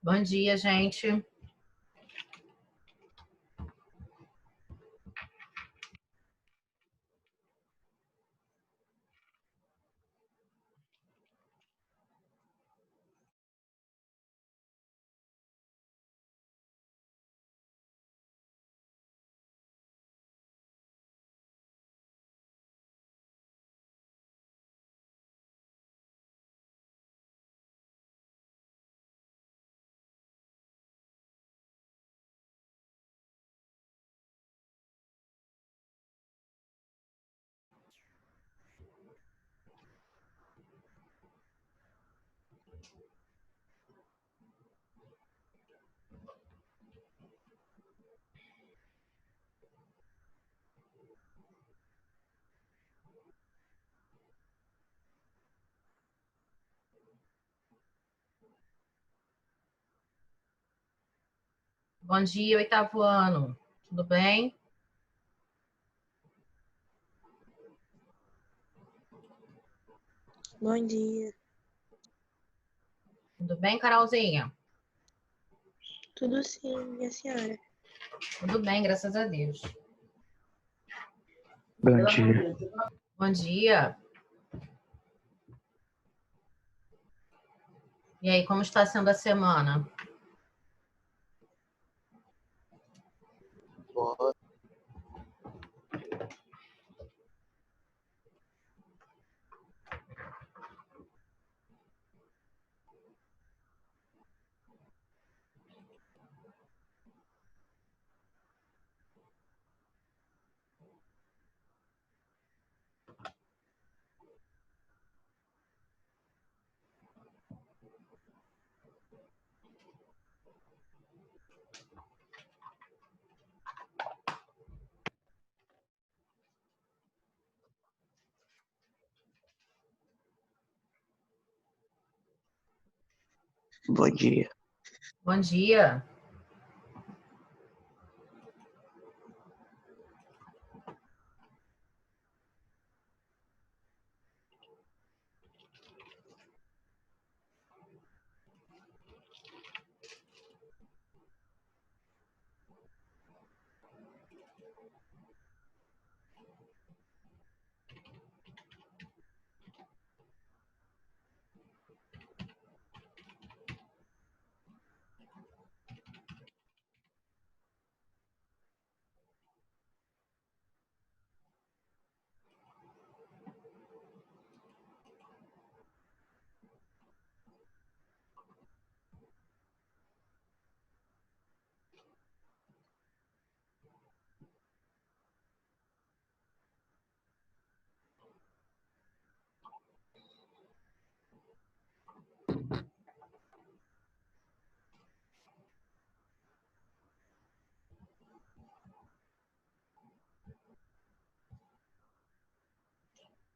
Bom dia, gente. Bom dia, oitavo ano. Tudo bem? Bom dia. Tudo bem, Carolzinha? Tudo sim, minha senhora. Tudo bem, graças a Deus. Bom dia. Bom dia. E aí, como está sendo a semana? Boa. Bom dia. Bom dia.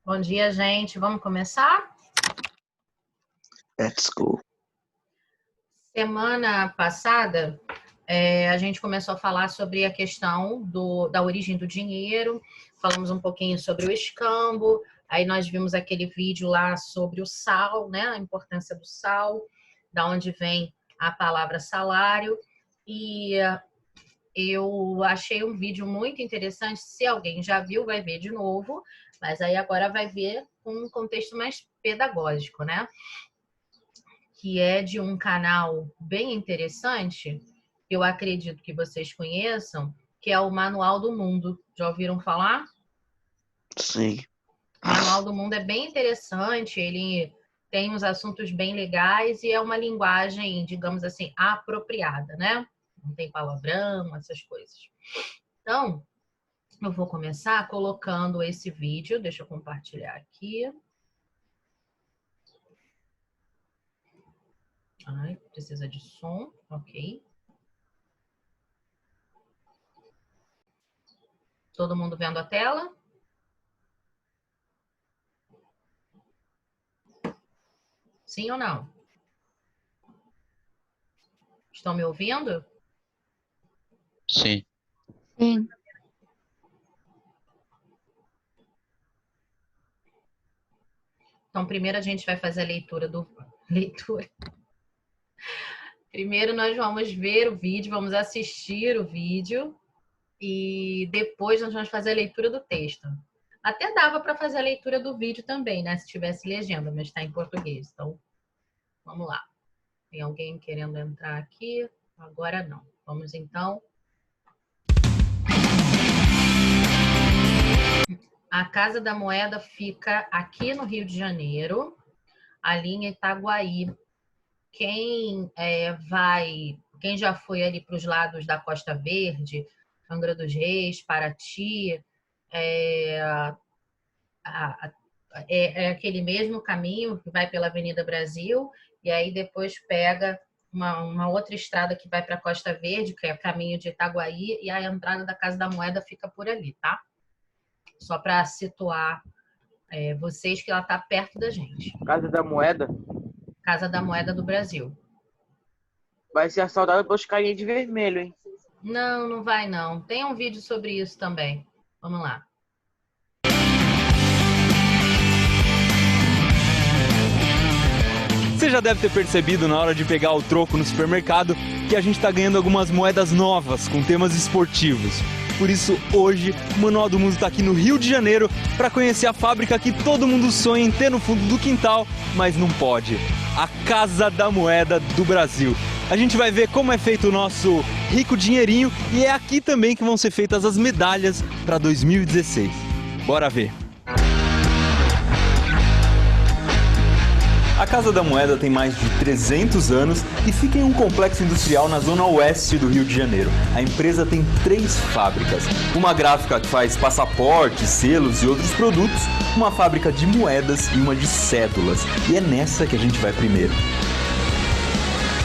Bom dia, gente. Vamos começar? Let's go. Semana passada, a gente começou a falar sobre a questão da origem do dinheiro, falamos um pouquinho sobre o escambo, aí nós vimos aquele vídeo lá sobre o sal, né? A importância do sal, da onde vem a palavra salário, e eu achei um vídeo muito interessante. Se alguém já viu, vai ver de novo, mas aí agora vai ver com um contexto mais pedagógico, né? Que é de um canal bem interessante, que eu acredito que vocês conheçam, que é o Manual do Mundo. Já ouviram falar? Sim. O Manual do Mundo é bem interessante, ele tem uns assuntos bem legais e é uma linguagem, digamos assim, apropriada, né? Não tem palavrão, essas coisas. Então, eu vou começar colocando esse vídeo, deixa eu compartilhar aqui. Ai, precisa de som, ok. Todo mundo vendo a tela? Sim ou não? Estão me ouvindo? Sim. Sim. Então, primeiro a gente vai fazer a leitura. Primeiro nós vamos ver o vídeo, vamos assistir o vídeo e depois nós vamos fazer a leitura do texto. Até dava para fazer a leitura do vídeo também, né? Se tivesse legenda, mas está em português. Então, vamos lá. Tem alguém querendo entrar aqui? Agora não. Vamos então. A Casa da Moeda fica aqui no Rio de Janeiro, ali em Itaguaí. Quem já foi ali para os lados da Costa Verde, Angra dos Reis, Paraty, é aquele mesmo caminho que vai pela Avenida Brasil e aí depois pega uma outra estrada que vai para a Costa Verde, que é o caminho de Itaguaí, e a entrada da Casa da Moeda fica por ali, tá? Só para situar vocês que ela está perto da gente. Casa da Moeda? Casa da Moeda do Brasil. Vai ser assaltada pelos carinha de vermelho, hein? Não, não vai não. Tem um vídeo sobre isso também. Vamos lá. Você já deve ter percebido na hora de pegar o troco no supermercado que a gente está ganhando algumas moedas novas com temas esportivos. Por isso, hoje, o Manual do Mundo está aqui no Rio de Janeiro para conhecer a fábrica que todo mundo sonha em ter no fundo do quintal, mas não pode. A Casa da Moeda do Brasil. A gente vai ver como é feito o nosso rico dinheirinho e é aqui também que vão ser feitas as medalhas para 2016. Bora ver! A Casa da Moeda tem mais de 300 anos e fica em um complexo industrial na zona oeste do Rio de Janeiro. A empresa tem 3 fábricas. Uma gráfica que faz passaportes, selos e outros produtos, uma fábrica de moedas e uma de cédulas. E é nessa que a gente vai primeiro.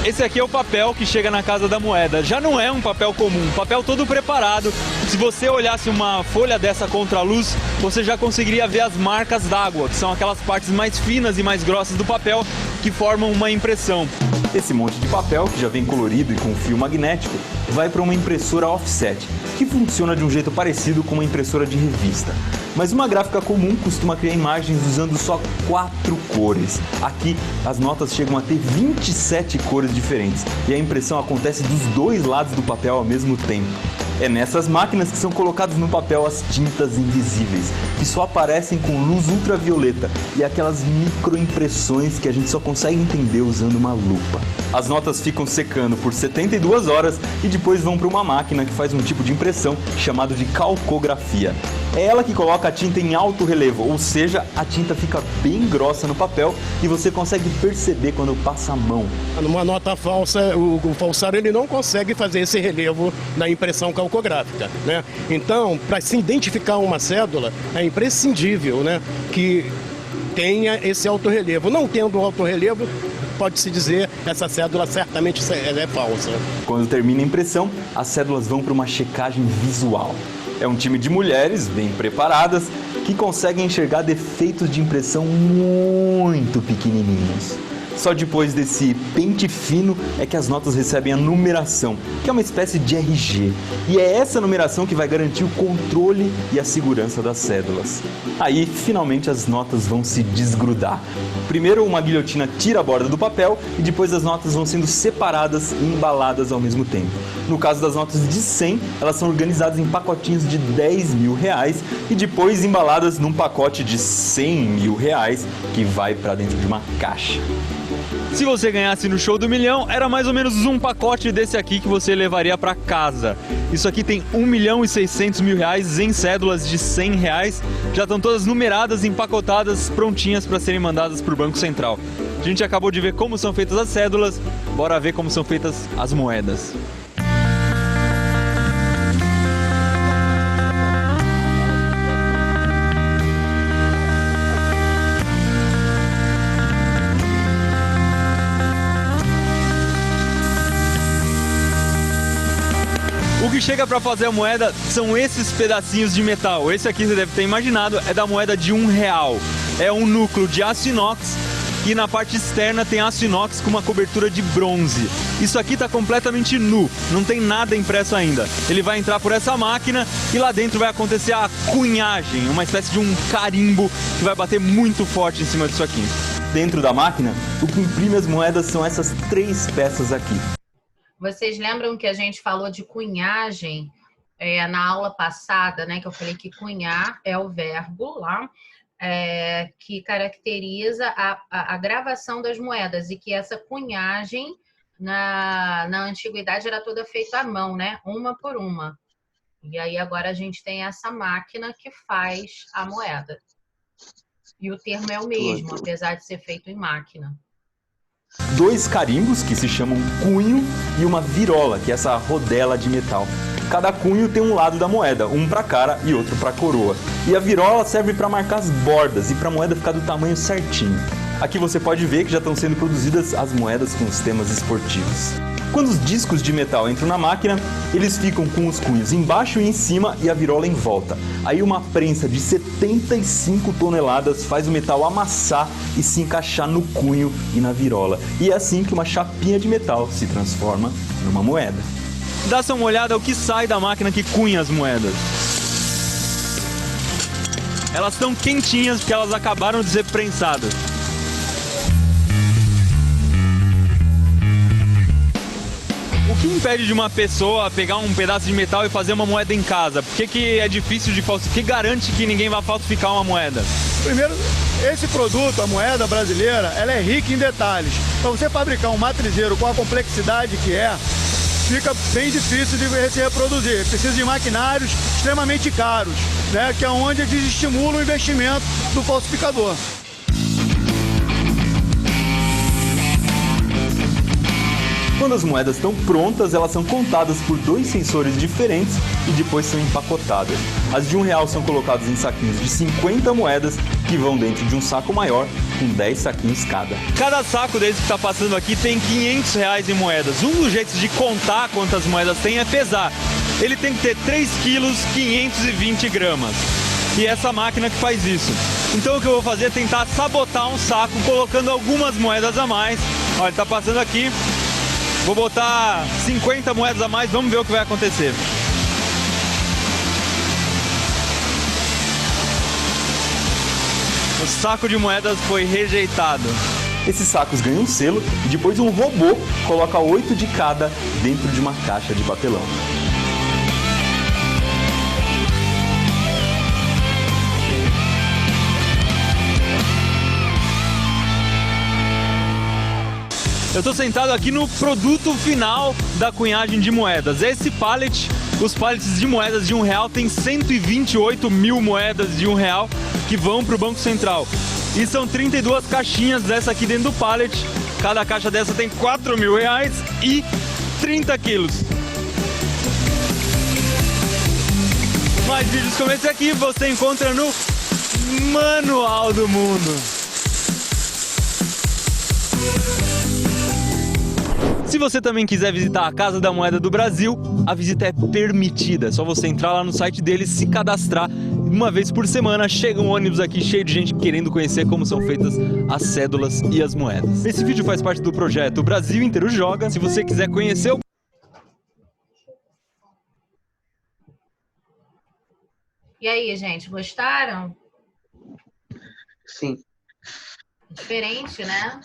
Esse aqui é o papel que chega na Casa da Moeda. Já não é um papel comum, um papel todo preparado. Se você olhasse uma folha dessa contra a luz, você já conseguiria ver as marcas d'água, que são aquelas partes mais finas e mais grossas do papel que formam uma impressão. Esse monte de papel, que já vem colorido e com fio magnético, vai para uma impressora offset, que funciona de um jeito parecido com uma impressora de revista. Mas uma gráfica comum costuma criar imagens usando só 4 cores. Aqui, as notas chegam a ter 27 cores diferentes e a impressão acontece dos 2 lados do papel ao mesmo tempo. É nessas máquinas que são colocadas no papel as tintas invisíveis, que só aparecem com luz ultravioleta e aquelas microimpressões que a gente só consegue entender usando uma lupa. As notas ficam secando por 72 horas e depois vão para uma máquina que faz um tipo de impressão chamado de calcografia. É ela que coloca a tinta em alto relevo, ou seja, a tinta fica bem grossa no papel e você consegue perceber quando passa a mão. Numa nota falsa, o falsário ele não consegue fazer esse relevo na impressão calcográfica, né? Então, para se identificar uma cédula, é imprescindível, né, que tenha esse alto relevo. Não tendo alto relevo, pode-se dizer que essa cédula certamente é falsa. Quando termina a impressão, as cédulas vão para uma checagem visual. É um time de mulheres bem preparadas que conseguem enxergar defeitos de impressão muito pequenininhos. Só depois desse pente fino é que as notas recebem a numeração, que é uma espécie de RG. E é essa numeração que vai garantir o controle e a segurança das cédulas. Aí, finalmente, as notas vão se desgrudar. Primeiro, uma guilhotina tira a borda do papel e depois as notas vão sendo separadas e embaladas ao mesmo tempo. No caso das notas de 100, elas são organizadas em pacotinhos de 10 mil reais e depois embaladas num pacote de 100 mil reais que vai para dentro de uma caixa. Se você ganhasse no Show do Milhão, era mais ou menos um pacote desse aqui que você levaria para casa. Isso aqui tem 1.600.000 reais em cédulas de 100 reais. Já estão todas numeradas, empacotadas, prontinhas para serem mandadas para o Banco Central. A gente acabou de ver como são feitas as cédulas, bora ver como são feitas as moedas. O que chega para fazer a moeda são esses pedacinhos de metal. Esse aqui você deve ter imaginado, é da moeda de R$1. É um núcleo de aço inox e na parte externa tem aço inox com uma cobertura de bronze. Isso aqui está completamente nu, não tem nada impresso ainda. Ele vai entrar por essa máquina e lá dentro vai acontecer a cunhagem, uma espécie de um carimbo que vai bater muito forte em cima disso aqui. Dentro da máquina, o que imprime as moedas são essas 3 peças aqui. Vocês lembram que a gente falou de cunhagem na aula passada, né? Que eu falei que cunhar é o verbo lá que caracteriza a gravação das moedas e que essa cunhagem na antiguidade era toda feita à mão, né? Uma por uma. E aí agora a gente tem essa máquina que faz a moeda. E o termo é o mesmo, apesar de ser feito em máquina. 2 carimbos, que se chamam cunho, e uma virola, que é essa rodela de metal. Cada cunho tem um lado da moeda, um para a cara e outro para a coroa. E a virola serve para marcar as bordas e para a moeda ficar do tamanho certinho. Aqui você pode ver que já estão sendo produzidas as moedas com os temas esportivos. Quando os discos de metal entram na máquina, eles ficam com os cunhos embaixo e em cima e a virola em volta. Aí uma prensa de 75 toneladas faz o metal amassar e se encaixar no cunho e na virola. E é assim que uma chapinha de metal se transforma numa moeda. Dá só uma olhada ao que sai da máquina que cunha as moedas. Elas estão quentinhas porque elas acabaram de ser prensadas. O que impede de uma pessoa pegar um pedaço de metal e fazer uma moeda em casa? Por que é difícil de falsificar? O que garante que ninguém vai falsificar uma moeda? Primeiro, esse produto, a moeda brasileira, ela é rica em detalhes. Para você fabricar um matrizeiro com a complexidade que fica bem difícil de se reproduzir. Precisa de maquinários extremamente caros, né? Que é onde desestimula o investimento do falsificador. Quando as moedas estão prontas, elas são contadas por 2 sensores diferentes e depois são empacotadas. As de R$1 são colocadas em saquinhos de 50 moedas que vão dentro de um saco maior com 10 saquinhos cada. Cada saco desse que está passando aqui tem R$500 em moedas. Um dos jeitos de contar quantas moedas tem é pesar. Ele tem que ter 3 quilos, 520 gramas. E é essa máquina que faz isso. Então o que eu vou fazer é tentar sabotar um saco colocando algumas moedas a mais. Olha, ele está passando aqui. Vou botar 50 moedas a mais, vamos ver o que vai acontecer. O saco de moedas foi rejeitado. Esses sacos ganham um selo e depois um robô coloca 8 de cada dentro de uma caixa de papelão. Eu estou sentado aqui no produto final da cunhagem de moedas. Esse pallet, os pallets de moedas de R$1 tem 128 mil moedas de R$1 que vão para o Banco Central. E são 32 caixinhas dessa aqui dentro do pallet. Cada caixa dessa tem R$4.000 e 30 quilos. Mais vídeos como esse aqui você encontra no Manual do Mundo. Se você também quiser visitar a Casa da Moeda do Brasil, a visita é permitida. É só você entrar lá no site deles, se cadastrar. Uma vez por semana chega um ônibus aqui cheio de gente querendo conhecer como são feitas as cédulas e as moedas. Esse vídeo faz parte do projeto Brasil Inteiro Joga. Se você quiser conhecer o... E aí, gente, gostaram? Sim. Diferente, né?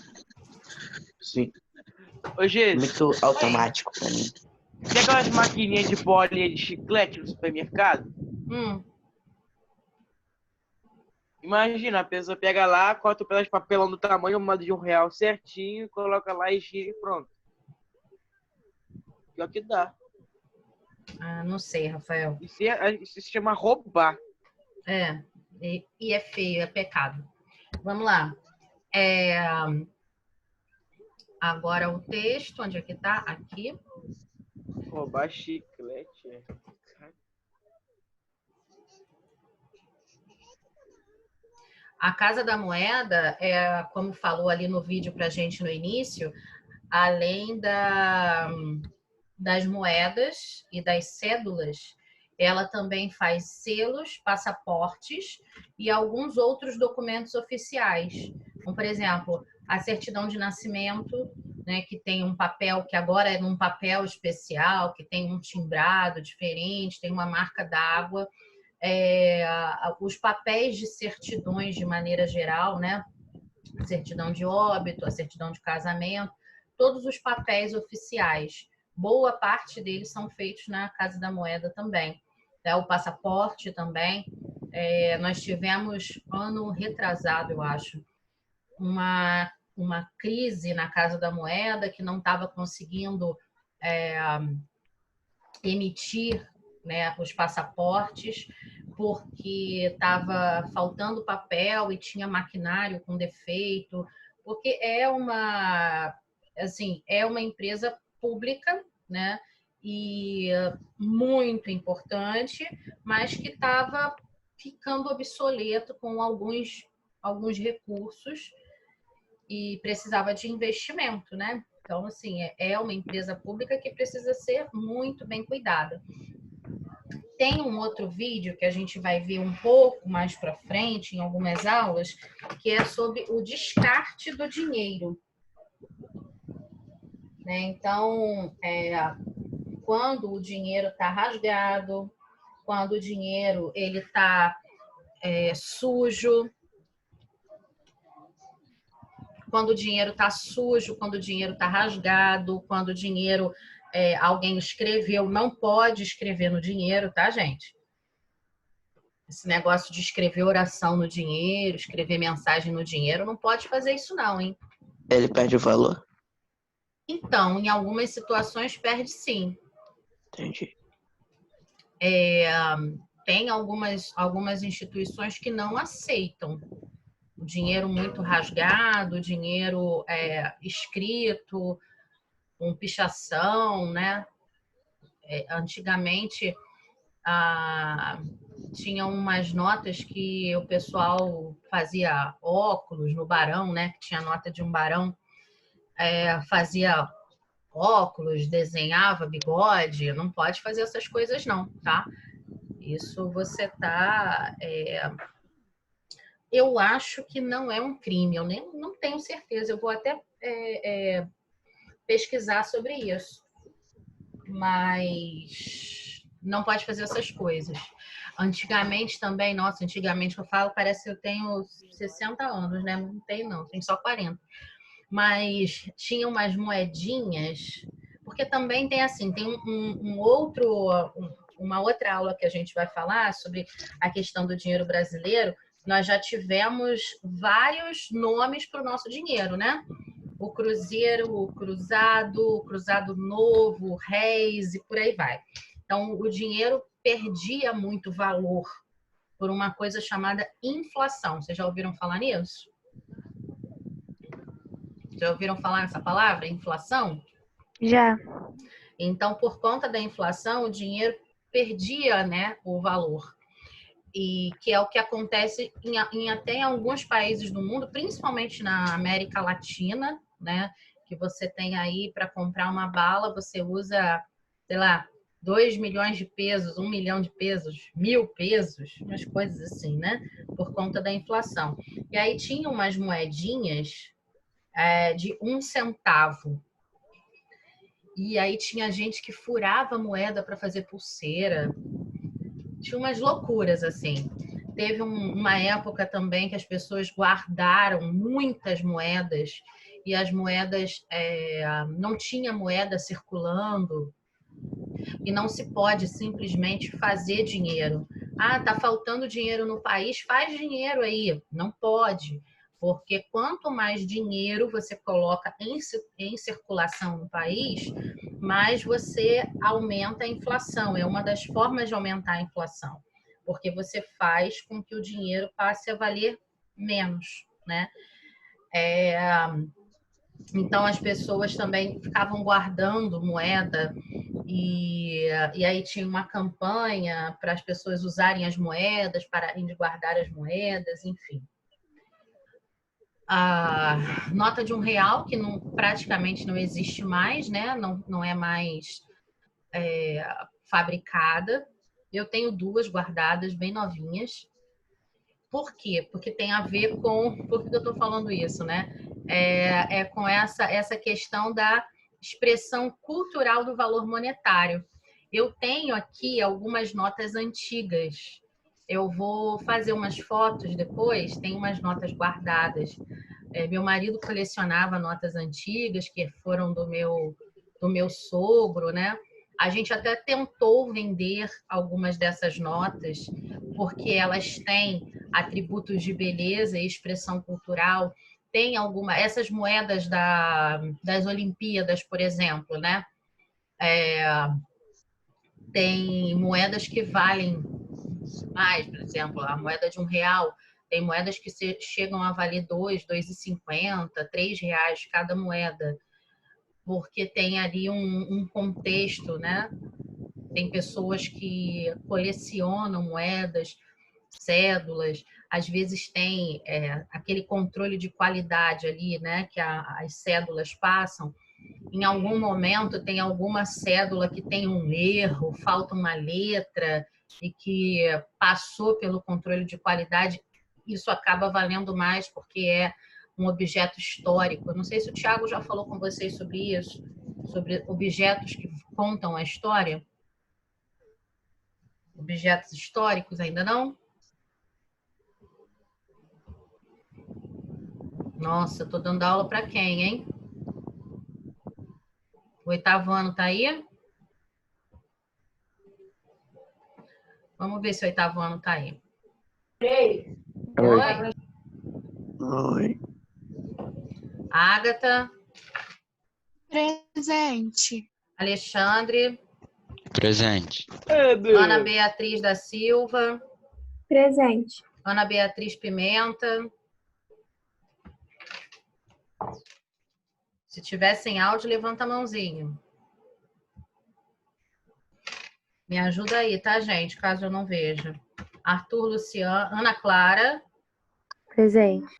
Sim. Ô, Gê, Muito automático pra mim. tem aquelas maquininhas de bolinha de chiclete no supermercado? Imagina, a pessoa pega lá, corta o pedaço de papelão do tamanho de R$1 certinho, coloca lá e gira e pronto. Pior que dá. Ah, não sei, Rafael. Isso se chama roubar. E é feio, é pecado. Vamos lá. Agora o texto, onde é que tá? Aqui. Roubar chiclete. A Casa da Moeda, como falou ali no vídeo pra gente no início, além das moedas e das cédulas, ela também faz selos, passaportes e alguns outros documentos oficiais. Como, por exemplo, a certidão de nascimento, né, que tem um papel, que agora é num papel especial, que tem um timbrado diferente, tem uma marca d'água. Os papéis de certidões de maneira geral, né? A certidão de óbito, a certidão de casamento, todos os papéis oficiais boa parte deles são feitos na Casa da Moeda também. O passaporte também. Nós tivemos, ano retrasado, eu acho, uma crise na Casa da Moeda que não estava conseguindo emitir, né, os passaportes, porque estava faltando papel e tinha maquinário com defeito, porque é uma empresa pública, né, e muito importante, mas que estava ficando obsoleto com alguns recursos e precisava de investimento, né? Então, assim, é uma empresa pública que precisa ser muito bem cuidada. Tem um outro vídeo que a gente vai ver um pouco mais para frente, em algumas aulas, que é sobre o descarte do dinheiro. Né? Então, quando o dinheiro está rasgado, quando o dinheiro está sujo, quando o dinheiro está sujo, quando o dinheiro está rasgado, quando o dinheiro alguém escreveu, não pode escrever no dinheiro, tá, gente? Esse negócio de escrever oração no dinheiro, escrever mensagem no dinheiro, não pode fazer isso não, hein? Ele perde o valor? Então, em algumas situações perde sim. Entendi. Tem algumas instituições que não aceitam o dinheiro muito rasgado, o dinheiro escrito, com pichação, né? Antigamente, tinham umas notas que o pessoal fazia óculos no barão, né? Que tinha nota de um barão, fazia óculos, desenhava bigode. Não pode fazer essas coisas não, tá? Isso você tá... Eu acho que não é um crime, eu não tenho certeza. Eu vou até pesquisar sobre isso. Mas não pode fazer essas coisas. Antigamente também, antigamente que eu falo, parece que eu tenho 60 anos, né? Não tenho não, tenho só 40. Mas tinha umas moedinhas, porque também tem assim, tem uma outra aula que a gente vai falar sobre a questão do dinheiro brasileiro. Nós já tivemos vários nomes para o nosso dinheiro, né? O cruzeiro, o cruzado novo, o réis e por aí vai. Então, o dinheiro perdia muito valor por uma coisa chamada inflação. Vocês já ouviram falar nisso? Já ouviram falar nessa palavra, inflação? Já. Então, por conta da inflação, o dinheiro perdia, né, o valor. E que é o que acontece até em alguns países do mundo, principalmente na América Latina, né? Que você tem aí para comprar uma bala, você usa, sei lá, 2 milhões de pesos, 1 milhão de pesos, 1.000 pesos, umas coisas assim, né? Por conta da inflação. E aí tinha umas moedinhas de 1 centavo. E aí tinha gente que furava a moeda para fazer pulseira. Tinha umas loucuras, assim. Teve uma época também que as pessoas guardaram muitas moedas e as moedas, não tinha moeda circulando e não se pode simplesmente fazer dinheiro. Tá faltando dinheiro no país, faz dinheiro aí. Não pode, porque quanto mais dinheiro você coloca em circulação no país, mais você aumenta a inflação. É uma das formas de aumentar a inflação, porque você faz com que o dinheiro passe a valer menos, né? Então, as pessoas também ficavam guardando moeda e aí tinha uma campanha para as pessoas usarem as moedas, pararem de guardar as moedas, enfim. A nota de R$1, que praticamente não existe mais, né? Não é mais fabricada. Eu tenho 2 guardadas, bem novinhas. Por quê? Porque tem a ver com... Por que eu estou falando isso, né? Com essa questão da expressão cultural do valor monetário. Eu tenho aqui algumas notas antigas. Eu vou fazer umas fotos depois, tem umas notas guardadas. Meu marido colecionava notas antigas que foram do meu do meu sogro, né? A gente até tentou vender algumas dessas notas, porque elas têm atributos de beleza e expressão cultural. Tem essas moedas das Olimpíadas, por exemplo, né? Tem moedas que valem mais, por exemplo, a moeda de R$1. Tem moedas que chegam a valer R$2,50, R$3 cada moeda, porque tem ali um contexto, né? Tem pessoas que colecionam moedas, cédulas, às vezes tem aquele controle de qualidade ali, né? Que as cédulas passam. Em algum momento tem alguma cédula que tem um erro, falta uma letra e que passou pelo controle de qualidade, isso acaba valendo mais porque é um objeto histórico. Eu não sei se o Thiago já falou com vocês sobre isso, sobre objetos que contam a história. Objetos históricos, ainda não? Nossa, eu tô dando aula para quem, hein? O 8º ano tá aí? Vamos ver se o 8º ano tá aí. Oi. Oi. Ágata. Presente. Alexandre. Presente. Ana Beatriz da Silva. Presente. Ana Beatriz Pimenta. Se tiver sem áudio, levanta a mãozinha. Me ajuda aí, tá, gente? Caso eu não veja. Arthur Luciano. Ana Clara. Presente.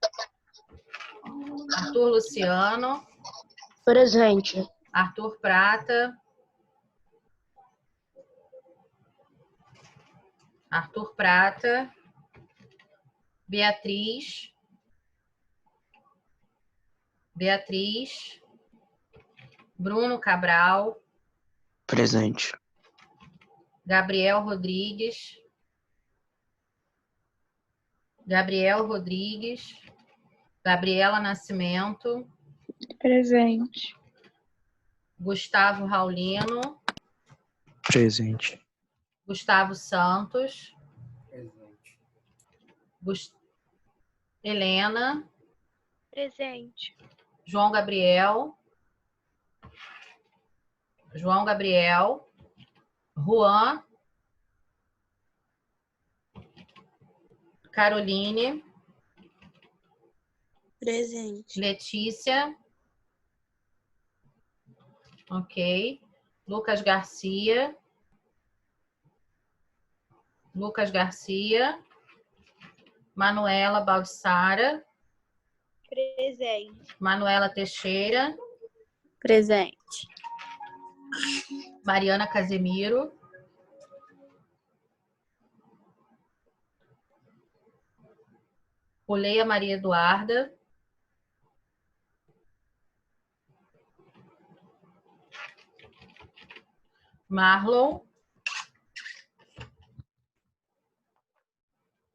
Arthur Luciano. Presente. Arthur Prata. Arthur Prata. Beatriz. Beatriz. Bruno Cabral. Presente. Gabriel Rodrigues. Gabriel Rodrigues. Gabriela Nascimento. Presente. Gustavo Raulino. Presente. Gustavo Santos. Helena. Presente. João Gabriel. João Gabriel. Juan. Caroline. Presente. Letícia. Ok. Lucas Garcia. Lucas Garcia. Manuela Baldissara. Presente. Manuela Teixeira. Presente. Mariana Casemiro. Oleia Maria Eduarda. Marlon.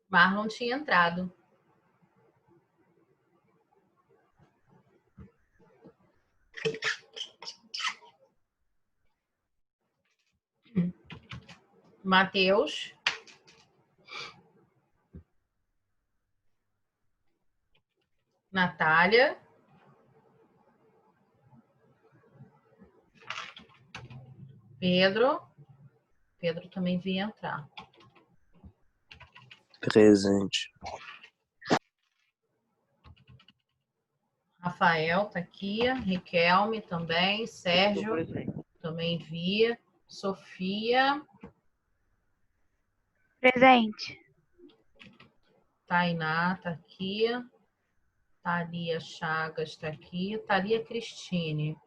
Marlon tinha entrado. Matheus. Natália. Pedro. Pedro também vinha entrar. Presente. Rafael tá aqui. Riquelme também. Sérgio também via. Sofia. Presente. Tainá tá aqui. Thalia Chagas tá aqui. Thalia Cristine.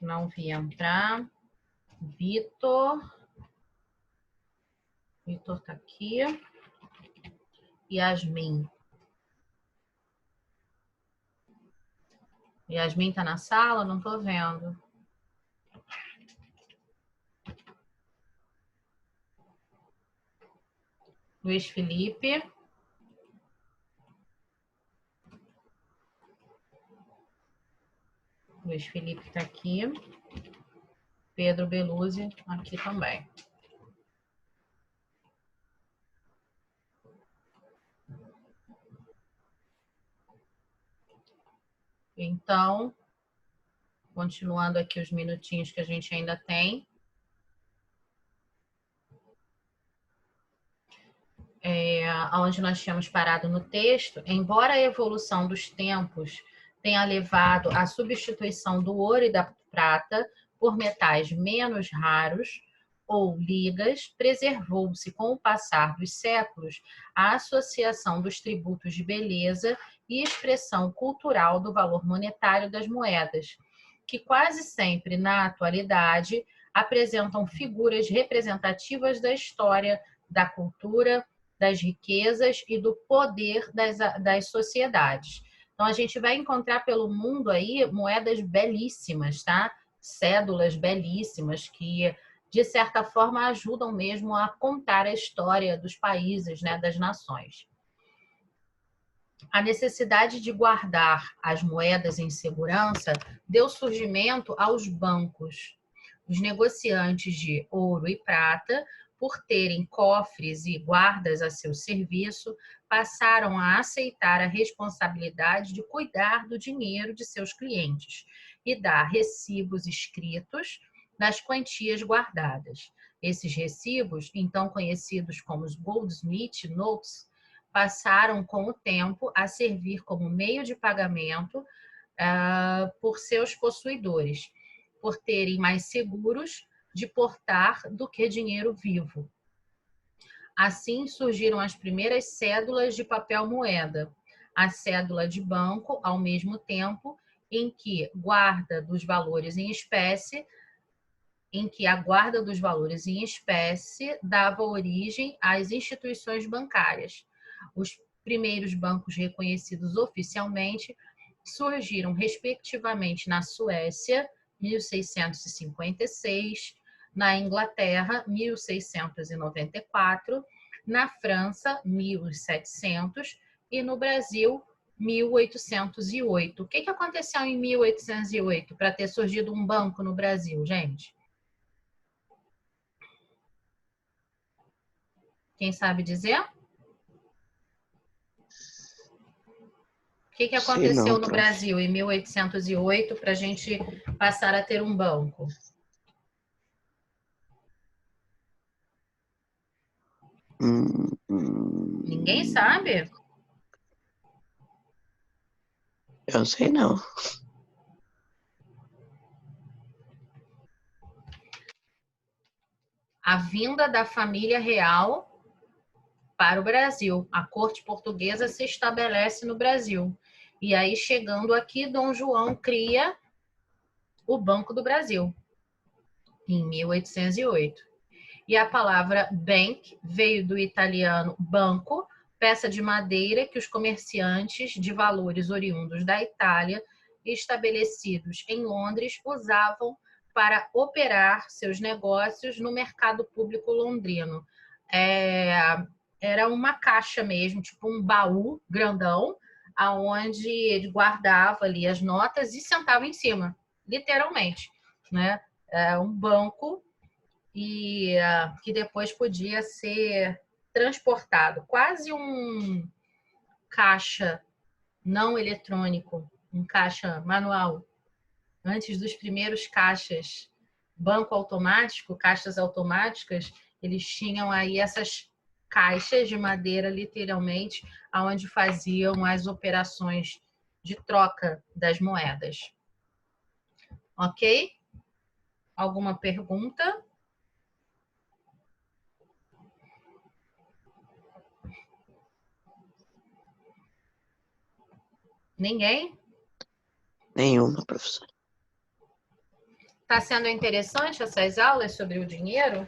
Não vi entrar. Vitor. Vitor tá aqui. Yasmin. Yasmin tá na sala? Não tô vendo. Luiz Felipe. Luiz Felipe está aqui. Pedro Beluzzi aqui também. Então, continuando aqui os minutinhos que a gente ainda tem. Onde nós tínhamos parado no texto, embora a evolução dos tempos tenha levado à substituição do ouro e da prata por metais menos raros ou ligas, preservou-se com o passar dos séculos a associação dos tributos de beleza e expressão cultural do valor monetário das moedas, que quase sempre, na atualidade, apresentam figuras representativas da história, da cultura, das riquezas e do poder das sociedades. Então, a gente vai encontrar pelo mundo aí moedas belíssimas, tá? Cédulas belíssimas que, de certa forma, ajudam mesmo a contar a história dos países, né, das nações. A necessidade de guardar as moedas em segurança deu surgimento aos bancos. Os negociantes de ouro e prata, por terem cofres e guardas a seu serviço, passaram a aceitar a responsabilidade de cuidar do dinheiro de seus clientes e dar recibos escritos das quantias guardadas. Esses recibos, então conhecidos como os Goldsmith Notes, passaram com o tempo a servir como meio de pagamento por seus possuidores, por terem mais seguros de portar do que dinheiro vivo. Assim surgiram as primeiras cédulas de papel moeda, a cédula de banco, ao mesmo tempo em que a guarda dos valores em espécie dava origem às instituições bancárias. Os primeiros bancos reconhecidos oficialmente surgiram respectivamente na Suécia, 1656, na Inglaterra, 1694, na França, 1700 e no Brasil, 1808. O que aconteceu em 1808 para ter surgido um banco no Brasil, gente? Quem sabe dizer? O que aconteceu no Brasil em 1808 para a gente passar a ter um banco? Ninguém sabe? Eu não sei, não. A vinda da família real para o Brasil. A corte portuguesa se estabelece no Brasil. E aí, chegando aqui, Dom João cria o Banco do Brasil, em 1808. E a palavra bank veio do italiano banco, peça de madeira que os comerciantes de valores oriundos da Itália, estabelecidos em Londres, usavam para operar seus negócios no mercado público londrino. Era uma caixa mesmo, tipo um baú grandão, aonde ele guardava ali as notas e sentava em cima, literalmente, né? Um banco e que depois podia ser transportado, quase um caixa não eletrônico, um caixa manual. Antes dos primeiros caixas banco automático, caixas automáticas, eles tinham aí essas caixas de madeira, literalmente, onde faziam as operações de troca das moedas. Ok? Alguma pergunta? Ninguém? Nenhuma, professor. Está sendo interessante essas aulas sobre o dinheiro?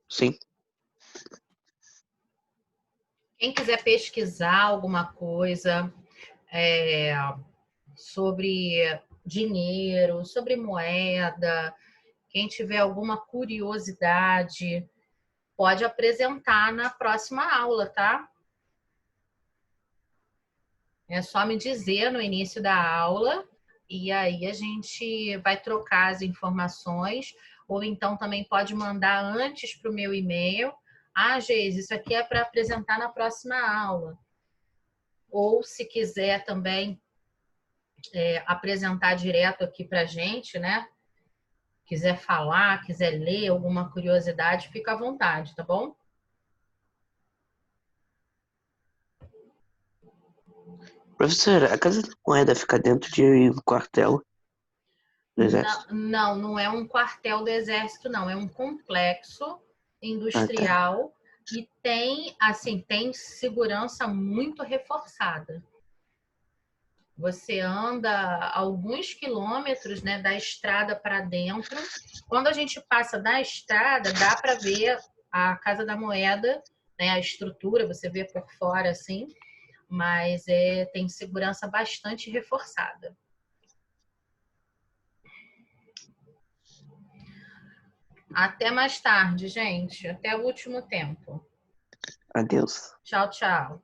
Sim. Quem quiser pesquisar alguma coisa sobre dinheiro, sobre moeda, quem tiver alguma curiosidade, pode apresentar na próxima aula, tá? É só me dizer no início da aula e aí a gente vai trocar as informações, ou então também pode mandar antes para o meu e-mail. Ah, Geise, isso aqui é para apresentar na próxima aula. Ou se quiser também apresentar direto aqui para a gente, né? Quiser falar, quiser ler alguma curiosidade, fica à vontade, tá bom? Professora, a Casa da Moeda fica dentro de um quartel do Exército? Não é um quartel do Exército, não. É um complexo industrial e tem segurança muito reforçada. Você anda alguns quilômetros, né, da estrada para dentro. Quando a gente passa da estrada, dá para ver a Casa da Moeda, né, a estrutura, você vê por fora assim, mas tem segurança bastante reforçada. Até mais tarde, gente. Até o último tempo. Adeus. Tchau, tchau.